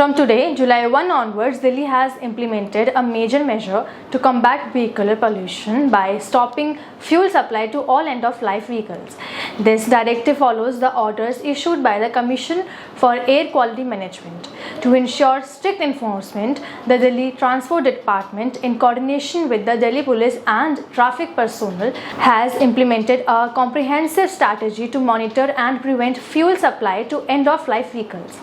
From today, July 1 onwards, Delhi has implemented a major measure to combat vehicular pollution by stopping fuel supply to all end-of-life vehicles. This directive follows the orders issued by the Commission for Air Quality Management. To ensure strict enforcement, the Delhi Transport Department, in coordination with the Delhi Police and traffic personnel, has implemented a comprehensive strategy to monitor and prevent fuel supply to end-of-life vehicles.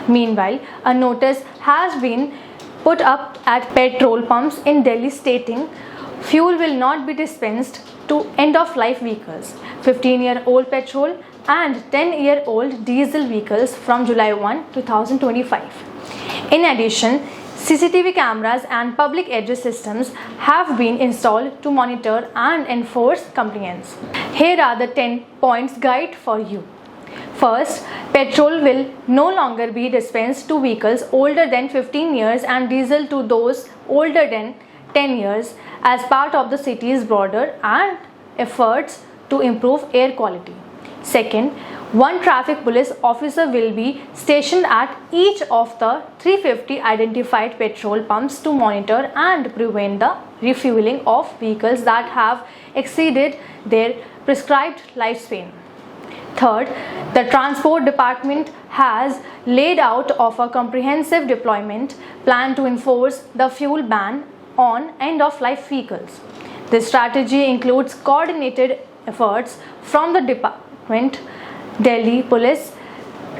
Meanwhile, a notice has been put up at petrol pumps in Delhi stating fuel will not be dispensed to end-of-life vehicles, 15-year-old petrol and 10-year-old diesel vehicles from July 1, 2025. In addition, CCTV cameras and public address systems have been installed to monitor and enforce compliance. Here are the 10 points guide for you. First, petrol will no longer be dispensed to vehicles older than 15 years and diesel to those older than 10 years as part of the city's broader and efforts to improve air quality. Second, one traffic police officer will be stationed at each of the 350 identified petrol pumps to monitor and prevent the refueling of vehicles that have exceeded their prescribed lifespan. Third, the Transport Department has laid out of a comprehensive deployment plan to enforce the fuel ban on end-of-life vehicles. This strategy includes coordinated efforts from the department, Delhi Police,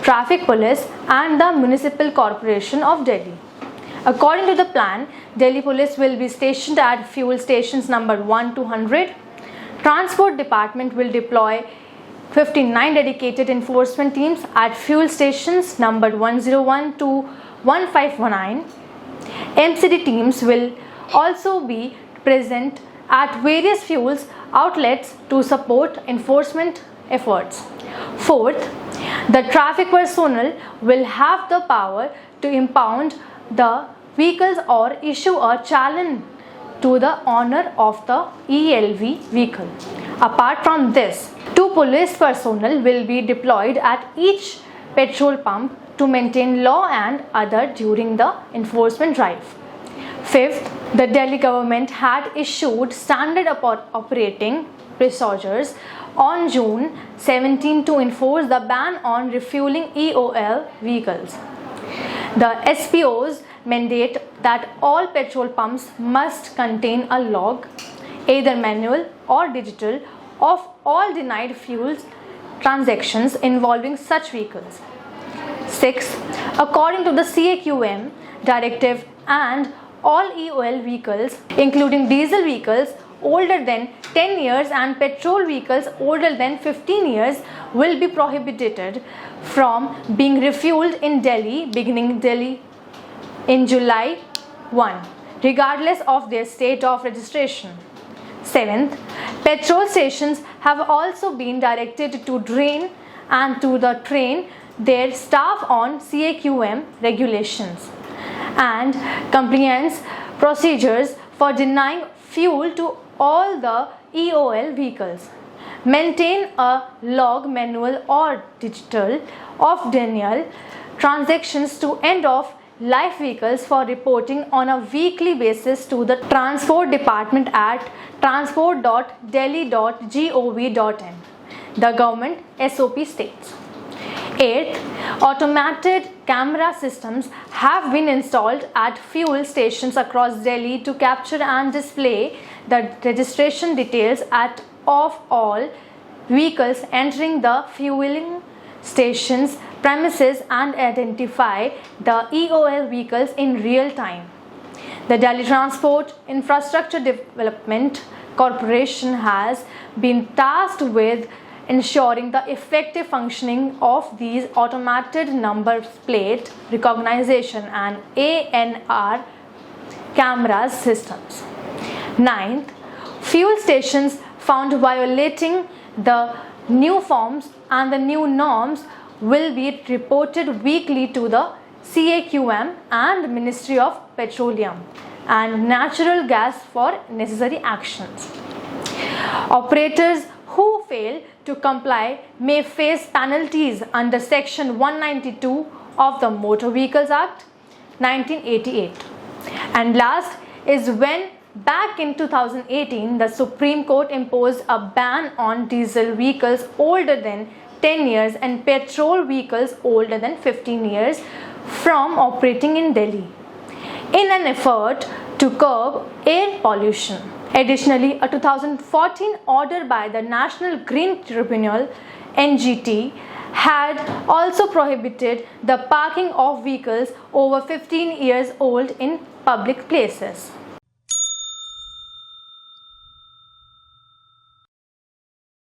Traffic Police and the Municipal Corporation of Delhi. According to the plan, Delhi Police will be stationed at fuel stations number 1 to 100. Transport Department will deploy 59 dedicated enforcement teams at fuel stations numbered 101 to 1519. MCD teams will also be present at various fuels outlets to support enforcement efforts. Fourth, the traffic personnel will have the power to impound the vehicles or issue a challan to the owner of the ELV vehicle. Apart from this, 2 police personnel will be deployed at each petrol pump to maintain law and order during the enforcement drive. Fifth, the Delhi government had issued standard operating procedures on June 17 to enforce the ban on refueling EOL vehicles. The SPOs mandate that all petrol pumps must contain a log, either manual or digital, of all denied fuel transactions involving such vehicles. 6. According to the CAQM directive, and all EOL vehicles, including diesel vehicles older than 10 years and petrol vehicles older than 15 years, will be prohibited from being refueled in Delhi beginning in July 1, regardless of their state of registration. 7th, petrol stations have also been directed to train their staff on CAQM regulations and compliance procedures for denying fuel to all the EOL vehicles. Maintain a log, manual or digital, of denial transactions to end-of-life vehicles for reporting on a weekly basis to the Transport Department at transport.delhi.gov.in. The government SOP states. 8th, automated camera systems have been installed at fuel stations across Delhi to capture and display the registration details of all vehicles entering the fueling stations premises and identify the EOL vehicles in real time. The Delhi Transport Infrastructure Development Corporation has been tasked with ensuring the effective functioning of these automated number plate recognition and ANR camera systems. 9th, fuel stations found violating the new forms and the new norms will be reported weekly to the CAQM and Ministry of Petroleum and Natural Gas for necessary actions. Operators who fail to comply may face penalties under Section 192 of the Motor Vehicles Act, 1988. And last is when back in 2018 the Supreme Court imposed a ban on diesel vehicles older than 10 years and petrol vehicles older than 15 years from operating in Delhi in an effort to curb air pollution. Additionally, a 2014 order by the National Green Tribunal (NGT) had also prohibited the parking of vehicles over 15 years old in public places.